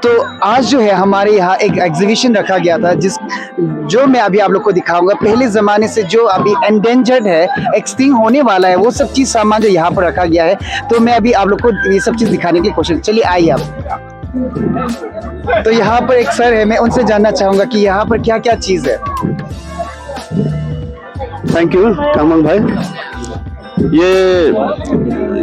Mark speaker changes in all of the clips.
Speaker 1: तो आज जो है हमारे यहाँ एक एग्जीबिशन रखा गया था जो मैं अभी आप लोग को दिखाऊंगा। पहले ज़माने से जो अभी एंडेंजर्ड है, एक्सटिंक्ट होने वाला है, वो सब चीज़ सामान जो यहाँ पर रखा गया है। तो मैं अभी आप लोग को ये सब चीज़ दिखाने की कोशिश, चलिए आइए आप। तो यहाँ पर एक सर है, मैं उनसे जानना चाहूँगा कि यहाँ पर क्या क्या चीज़ है।
Speaker 2: थैंक यू कमल भाई। ये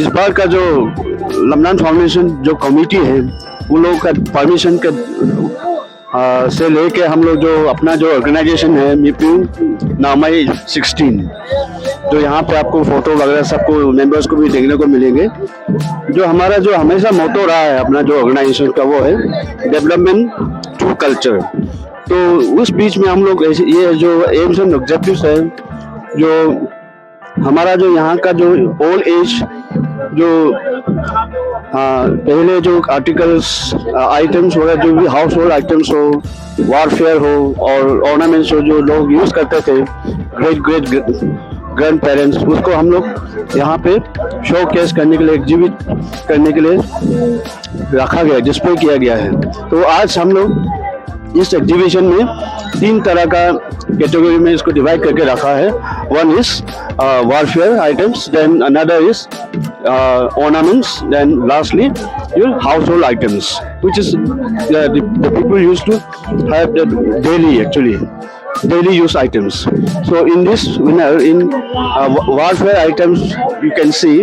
Speaker 2: इस बार का जो लमनान फाउंडेशन जो कमेटी है, उन लोगों का परमिशन के से लेके हम लोग जो अपना जो ऑर्गेनाइजेशन है मीपू नामाई 16, जो यहाँ पे आपको फोटो वगैरह सबको मेंबर्स को भी देखने को मिलेंगे। जो हमारा जो हमेशा मोटो रहा है अपना जो ऑर्गेनाइजेशन का, वो है डेवलपमेंट थ्रू कल्चर। तो उस बीच में हम लोग ये जो एम्स एंड ऑब्जेक्टिव्स है, जो हमारा जो यहाँ का जो ओल्ड एज जो पहले जो आर्टिकल्स आइटम्स हो, जो भी हाउस होल्ड आइटम्स हो, वारफेयर हो और ऑर्नामेंट्स हो, जो लोग यूज करते थे ग्रेट ग्रैंड पेरेंट्स, उसको हम लोग यहाँ पे शो केस करने के लिए, एग्जिबिट करने के लिए रखा गया, डिस्प्ले किया गया है। तो आज हम लोग इस एग्जीबिशन में 3 तरह का कैटेगरी में इसको डिवाइड करके रखा है। One is warfare items, then another is ornaments, then lastly your household items, which is the people used to have the daily use items. So in this winner, in warfare items, you can see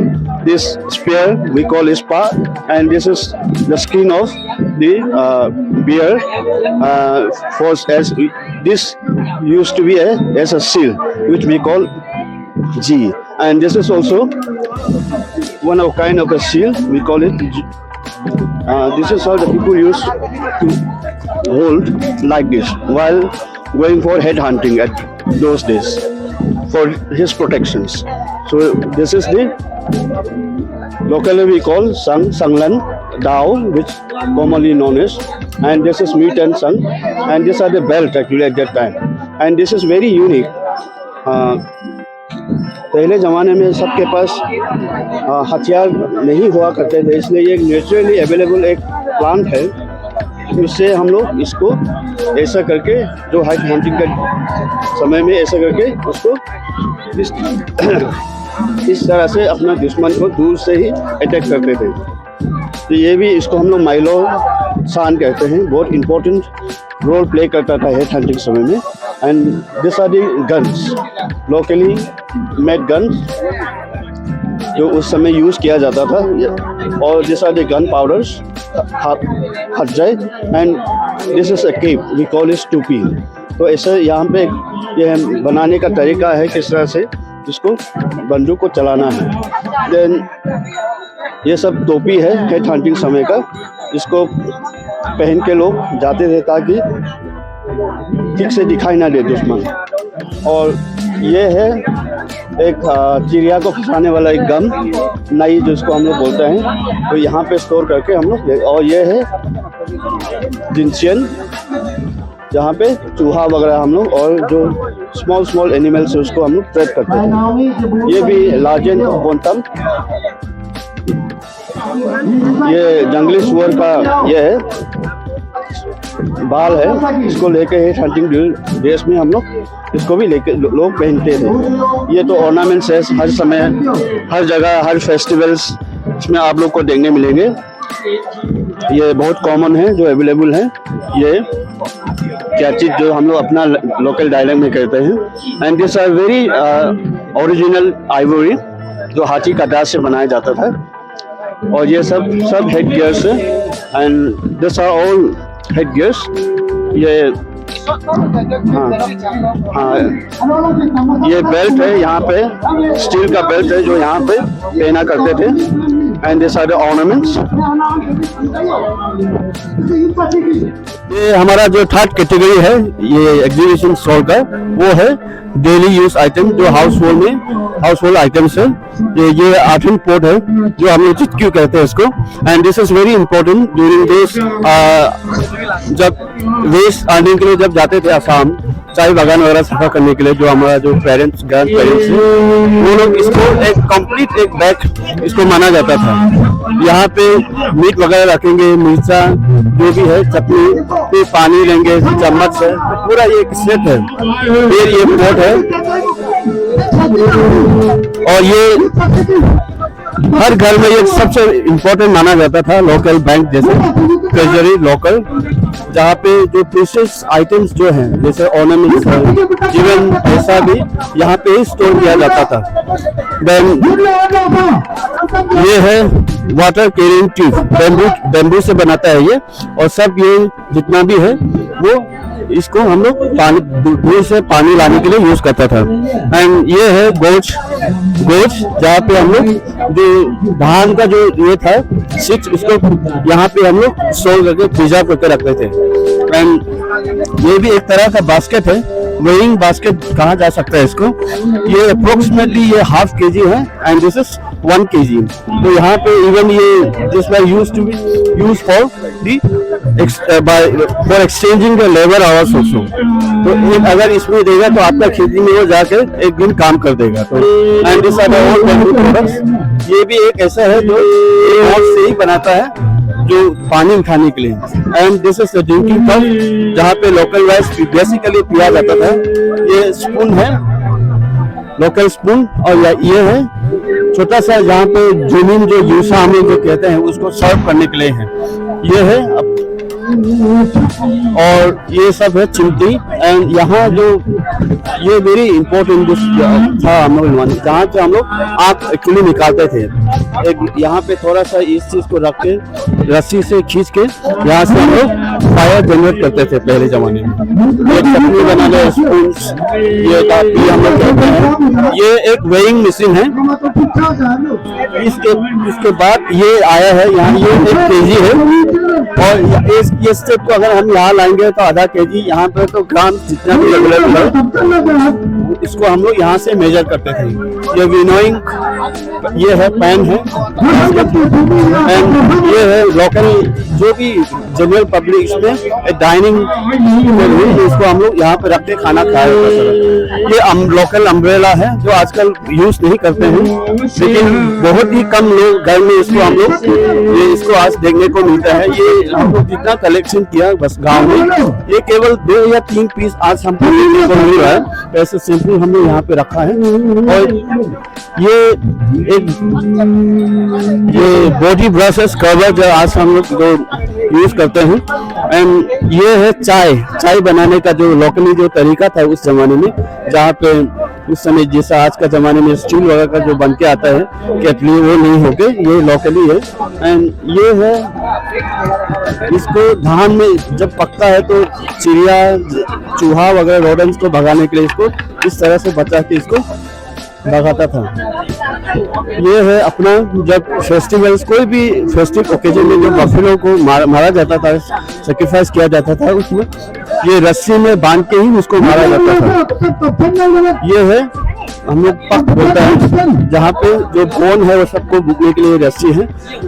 Speaker 2: this spear we call is spa, and this is the skin of the bear. As this used to be as a seal, which we call G, and this is also one of kind of a seal, we call it this is how the people used to hold like this while going for head hunting at those days for his protections. So this is the locally we call Sanglan Dao, which commonly known as, and this is meat and sang, and these are the belt actually at that time, and this is very unique. पहले ज़माने में सबके पास हथियार नहीं हुआ करते थे, इसलिए ये एक नेचुरली अवेलेबल एक प्लांट है। इससे हम लोग इसको ऐसा करके, जो हाइट हंटिंग के समय में ऐसा करके उसको इस तरह से अपना दुश्मन को दूर से ही अटैक करते थे। तो ये भी, इसको हम लोग माइलो सान कहते हैं, बहुत इम्पोर्टेंट रोल प्ले करता था हेड हंटिंग समय में। And this are the guns, locally made guns, जो उस समय यूज़ किया जाता था, और this are the gun powders हट जाए, and this is a cap, we call it टोपी। तो ऐसे यहाँ पे ये बनाने का तरीका है किस तरह से इसको बंदूक को चलाना है। देन ये सब टोपी है हेड हंटिंग समय का, इसको पहन के लोग जाते थे ताकि ठीक से दिखाई ना दे दुश्मन। और ये है एक चिड़िया को फंसाने वाला एक गम, नई जिसको हम लोग बोलते हैं, तो यहाँ पे स्टोर करके हम लोग। और ये है जिनसियन, जहाँ पे चूहा वगैरह हम लोग और जो स्मॉल एनिमल्स है उसको हम लोग ट्रैप करते हैं। ये भी लार्जेन बोनटम, ये जंगली सुअर का ये है बाल है, इसको लेके हेड हंटिंग ड्रेस में हम लोग इसको भी लेके लोग पहनते थे। ये तो ऑर्नामेंट्स है, हर समय हर जगह हर फेस्टिवल्स इसमें आप लोग को देखने मिलेंगे। ये बहुत कॉमन है, जो अवेलेबल है। ये क्या चीज़ जो हम लोग अपना लोकल डायलेक्ट में कहते हैं। And this are very original ivory, जो हाथी का दांत से बनाया जाता था। और ये सब हेड गियर्स है, and this are all head gears. ये हाँ, ये बेल्ट है, यहाँ पे स्टील का बेल्ट है जो यहाँ पे पहना करते थे। And this are the ornaments. ये हमारा जो थर्ड कैटेगरी है ये एग्जीबिशन स्टॉल का, वो है डेली यूज आइटम, जो हाउस होल्ड आइटम्स है। ये आर्टिन पोर्ट है, जो हम लोग चिटक्यू कहते हैं इसको। And this is very important during this, जब वेस्ट अर्निंग के लिए जब जाते थे आसाम, चाय बागान वगैरह सफा करने के लिए, जो हमारा जो पेरेंट्स ग्रैंड पेरेंट्स है, वो लोग इसको एक कंप्लीट एक बैग इसको माना जाता था। यहाँ पे मीट वगैरह रखेंगे, मिर्चा जो भी है, चटनी, फिर पानी लेंगे चम्मच से, तो पूरा ये एक सेट है। फिर ये पोट है और ये हर घर में ये सबसे इम्पोर्टेंट माना जाता था, लोकल बैंक जैसे ट्रेजरी लोकल, जहाँ पे जो प्रीशियस आइटम्स जो हैं जैसे ऑर्नामेंट्स है, इवन पैसा भी यहाँ पे ही स्टोर किया जाता था। देन ये है वाटर कैरिंग ट्यूब, बेम्बू से बनाता है ये, और सब ये जितना भी है वो इसको हम लोग पानी दूर से पानी लाने के लिए यूज करता था। एंड ये है गोच, जहाँ पे हम लोग जो धान का जो ये था सिक्स, उसको यहाँ पे हम लोग स्टोर करके प्रिजर्व करके रखते थे। एंड ये भी एक तरह का बास्केट है, वेइंग बास्केट कहा जा सकता है इसको। ये अप्रोक्सीमेटली ये ½ kg है एंड दिस इज 1 kg। तो यहाँ पे इवन ये this was used to be used for the for exchanging the labour hours also. तो एक अगर इसमें देगा तो आपका खेती में वो जाकर एक दिन काम कर देगा। तो and this are all bamboo products. ये भी एक ऐसा है जो हाथ से ही बनाता है जो पानी उठाने के लिए। And this is the drinking cup, जहाँ पे लोकल राइस बेसिकली पिया जाता था। ये स्पून है, लोकल स्पून, और ये है छोटा सा, जहाँ पे जमीन जो यूसा हम जो कहते हैं उसको सर्व करने के लिए है। ये है और ये सब है चिमटी। एंड यहाँ जो ये वेरी इंपॉर्टेंट था हम लोग, जहाँ पे हम लोग आग एक्चुअली निकालते थे। एक यहाँ पे थोड़ा सा इस चीज को रख के रस्सी से खींच के यहाँ से हम लोग फायर जनरेट करते थे पहले जमाने में। ये चटनी बनाने स्पून, ये काफी हम लोग कहते हैं। ये एक वेइंग मशीन है। इसके बाद ये आया है यहाँ, ये 1 kg है, और ये स्टेप को अगर हम यहाँ लाएंगे तो ½ kg, यहाँ पे तो ग्राम जितना भी अवेलेबल है इसको हम लोग यहाँ से मेजर करते थे। ये विनोइंग, ये है पैन है, एंड ये है लोकल जो भी जनरल पब्लिक इसमें डाइनिंग में इसको हम लोग यहाँ पे रख के खाना खाया जाता है। ये लोकल अम्ब्रेला है जो आजकल यूज नहीं करते हैं, लेकिन बहुत ही कम लोग घर में इसको हम लोग ये इसको आज देखने को मिलता है। ये हम लोग जितना कलेक्शन किया बस गांव में, ये केवल 2 या 3 पीस आज हमको देखने को मिल रहा है। ऐसे सिंपल हम लोग यहाँ पे रखा है। और ये बॉडी ब्रशेस कवर जो आज हम लोग जो यूज करते हैं। एंड ये है चाय बनाने का जो लोकली जो तरीका था उस जमाने में, जहाँ पे उस समय जैसा आज का जमाने में स्टील वगैरह का जो बन के आता है केटली, वो नहीं होके ये लोकली है। एंड ये है, इसको धान में जब पकता है तो चिड़िया चूहा वगैरह रोडेंट्स को भगाने के लिए इसको इस तरह से बचा के इसको भगाता था। ये है अपना, जब फेस्टिवल्स कोई भी फेस्टिव ओकेजन में जो बफेलो को मारा जाता था, सैक्रिफाइस किया जाता था, उसमें ये रस्सी में बांध के ही उसको मारा जाता था। ये है हम लोग पक बोलता है, जहाँ पे जो बोन है वो सबको बुकने के लिए रस्सी है।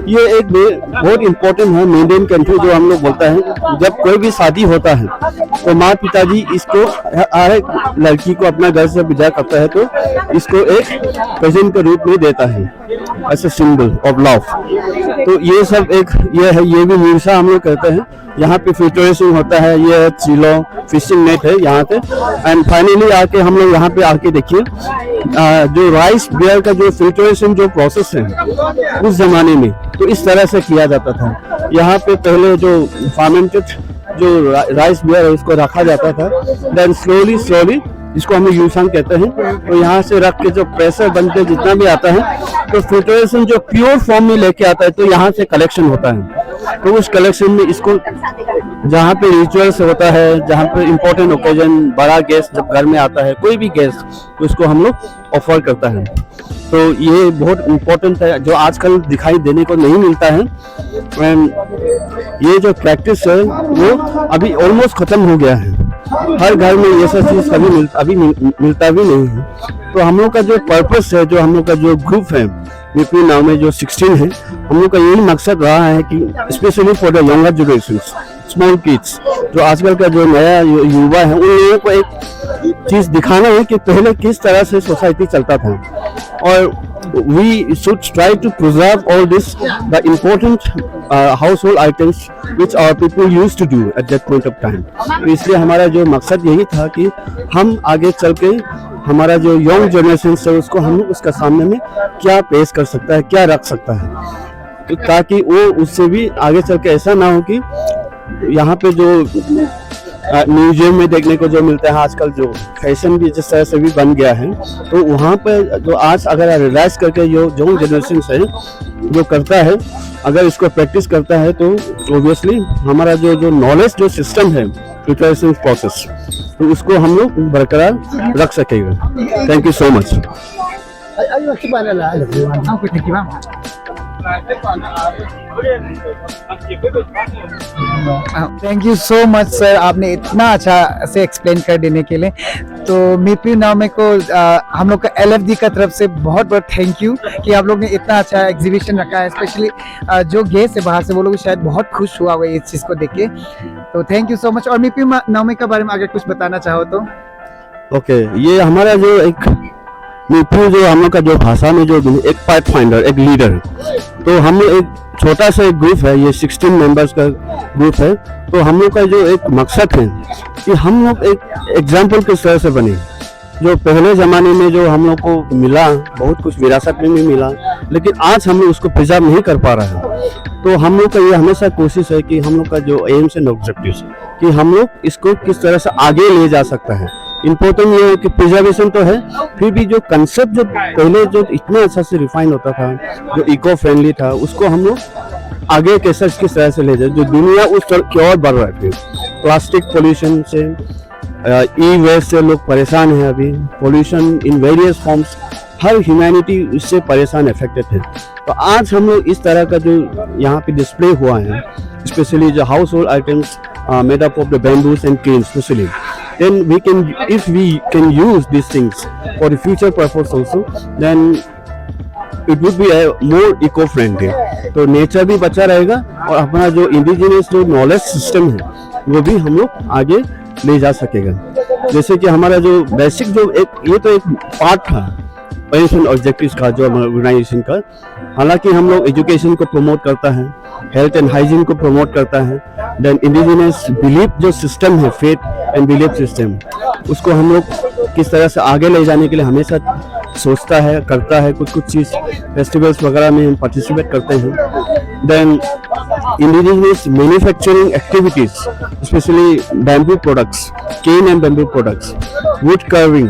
Speaker 2: ये एक बहुत इम्पोर्टेंट है मेंडेन कंट्री जो हम लोग बोलता है। जब कोई भी शादी होता है तो माँ पिताजी इसको हर एक लड़की को अपना घर से विदा करता है तो इसको एक प्रेजेंट के रूप में देता है, as a symbol of love. तो ये सब एक ये है, ये भी मीरसा हम लोग कहते हैं। यहाँ पे फिल्टरेशन होता है। ये है चिलो फिशिंग नेट है यहाँ पे। एंड फाइनली आके हम लोग यहाँ पे आके देखिए जो राइस बियर का जो फिल्टरेशन जो प्रोसेस है उस जमाने में तो इस तरह से किया जाता था। यहाँ पे पहले जो फर्मेंटेड जो राइस बियर है इसको रखा जाता था। देन स्लोली इसको हम यूसान कहते हैं। तो यहाँ से रख के जो प्रेशर बनते जितना भी आता है तो फिल्टरेशन जो प्योर फॉर्म में लेके आता है तो यहाँ से कलेक्शन होता है। तो उस कलेक्शन में इसको जहाँ पे रिचुअल्स होता है, जहाँ पे इम्पोर्टेंट ओकेजन, बड़ा गेस्ट जब घर में आता है, कोई भी गेस्ट, तो इसको हम लोग ऑफर करता है। तो ये बहुत इम्पोर्टेंट है जो आजकल दिखाई देने को नहीं मिलता है। एंड ये जो प्रैक्टिस है वो अभी ऑलमोस्ट खत्म हो गया है। हर घर में ये सब चीज अभी मिलता भी नहीं है। तो हम लोग का जो पर्पस है, जो हम लोग का जो ग्रुप है वीपी नाम में जो 16 है, हम लोग का यही मकसद रहा है कि specially for the younger generation, small kids, जो आजकल का जो नया युवा है, उन लोगों को एक चीज दिखाना है कि पहले किस तरह से सोसाइटी चलता था, और we should try to preserve all this, the important household items which our people used to do at that point of time. तो इसलिए हमारा जो मकसद यही था कि हम आगे चल के हमारा जो यंग जनरेशन है उसको हम उसका सामने में क्या पेश कर सकता है, क्या रख सकता है, तो ताकि वो उससे भी आगे चल के ऐसा ना हो कि यहाँ पे जो म्यूजियम में देखने को जो मिलता है आजकल, जो फैशन भी जिस तरह से भी बन गया है, तो वहाँ पे जो आज अगर रियलाइज करके जो यंग जनरेशन है जो करता है, अगर इसको प्रैक्टिस करता है, तो ऑब्वियसली हमारा जो नॉलेज जो सिस्टम है प्रिपरेशन प्रोसेस, तो उसको हम लोग बरकरार रख सकेगा। Thank you so much.
Speaker 1: Thank you so much sir, आपने इतना अच्छा से एक्सप्लेन कर देने के लिए। तो मिपी नामे को हम लोग का LFD का तरफ से बहुत बहुत थैंक यू कि आप लोग ने इतना अच्छा एग्जीबिशन रखा है। स्पेशली जो गेस्ट है बाहर से, वो लोग शायद बहुत खुश हुआ हुआ इस चीज़ को देख के। तो थैंक यू सो मच। और मिपी नामे के बारे में अगर कुछ बताना चाहो तो।
Speaker 2: ओके, ये हमारा जो एक मिपू, जो हम लोग का जो भाषा में जो एक पाथ फाइंडर, एक लीडर, तो हम लोग एक छोटा सा एक ग्रुप है, ये 16 मेंबर्स का ग्रुप है। तो हम लोग का जो एक मकसद है कि हम लोग एक एग्जाम्पल किस तरह से बने, जो पहले ज़माने में जो हम लोग को मिला, बहुत कुछ विरासत में भी मिला, लेकिन आज हम लोग उसको प्रिजर्व नहीं कर पा रहे हैं। तो हम लोग का ये हमेशा कोशिश है कि हम लोग का जो एम्स एंड ऑब्जेक्टिव्स, कि हम लोग इसको किस तरह से आगे ले जा सकता है। इम्पोर्टेंट ये है कि प्रिजर्वेशन तो है, फिर भी जो कंसेप्ट जो पहले जो इतना अच्छा से रिफाइन होता था, जो इको फ्रेंडली था, उसको हम लोग आगे कैसे किस तरह से ले जाए। जो दुनिया उस तरह की ओर बढ़ रहा है, प्लास्टिक पोल्यूशन से, ई वेस्ट से लोग परेशान हैं अभी, pollution in various forms, her humanity इससे परेशान अफेक्टेड है। तो आज हम लोग इस तरह का जो यहाँ पे डिस्प्ले हुआ है, स्पेशली जो house hold items made up of the bamboos and canes especially, then we can, if we can use these things for the future purpose also, then it would be a more eco friendly, तो nature भी बचा रहेगा और अपना जो indigenous जो knowledge system है वो भी हम लोग आगे ले जा सकेगा। जैसे कि हमारा जो बेसिक जो एक, ये तो एक पार्ट था पेंशन ऑब्जेक्टिव्स का, जो ऑर्गेनाइजेशन का। हालांकि हम लोग एजुकेशन को प्रमोट करता है, हेल्थ एंड हाइजीन को प्रमोट करता है, देन इंडिजिनियस बिलीफ जो सिस्टम है, फेथ एंड बिलीफ सिस्टम, उसको हम लोग किस तरह से आगे ले जाने के लिए हमेशा सोचता है, करता है। कुछ चीज़ फेस्टिवल्स वगैरह में हम पार्टिसिपेट करते हैं। Then indigenous manufacturing activities, especially bamboo products, cane and bamboo products, wood carving,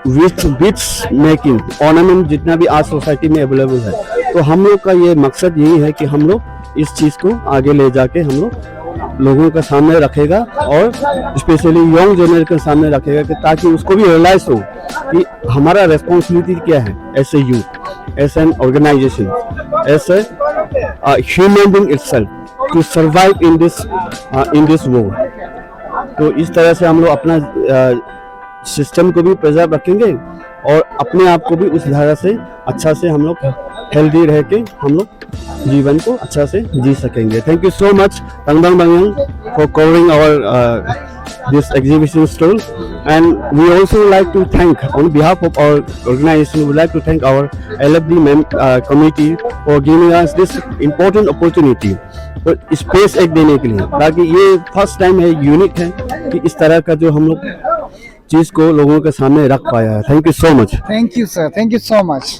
Speaker 2: beads making, ornament, जितना भी आज सोसाइटी में अवेलेबल है। तो हम लोग का ये मकसद यही है कि हम लोग इस चीज़ को आगे ले जाके हम लोग लोगों के सामने रखेगा, और स्पेशली यंग जनरेशन के सामने रखेगा, कि ताकि उसको भी रियलाइज हो कि हमारा रेस्पॉन्सिबिलिटी क्या है as a youth, as an organisation, as a human being itself, to survive in this world. तो इस तरह से हम लोग अपना सिस्टम को भी प्रिजर्व रखेंगे और अपने आप को भी उस धारा से अच्छा से हम लोग हेल्दी रह के हम लोग जीवन को अच्छा से जी सकेंगे। Thank you so much Tangdang Bangyang for covering our this exhibition stall, and we also like to thank, on behalf of our organization, we would like to thank our LFD committee for giving us this important opportunity, तो space एक देने के लिए, ताकि ये first time है, unique है कि इस तरह का जो हम लोग चीज़ को लोगों के सामने रख पाया है। Thank you so much.
Speaker 1: Thank you sir, thank you so much.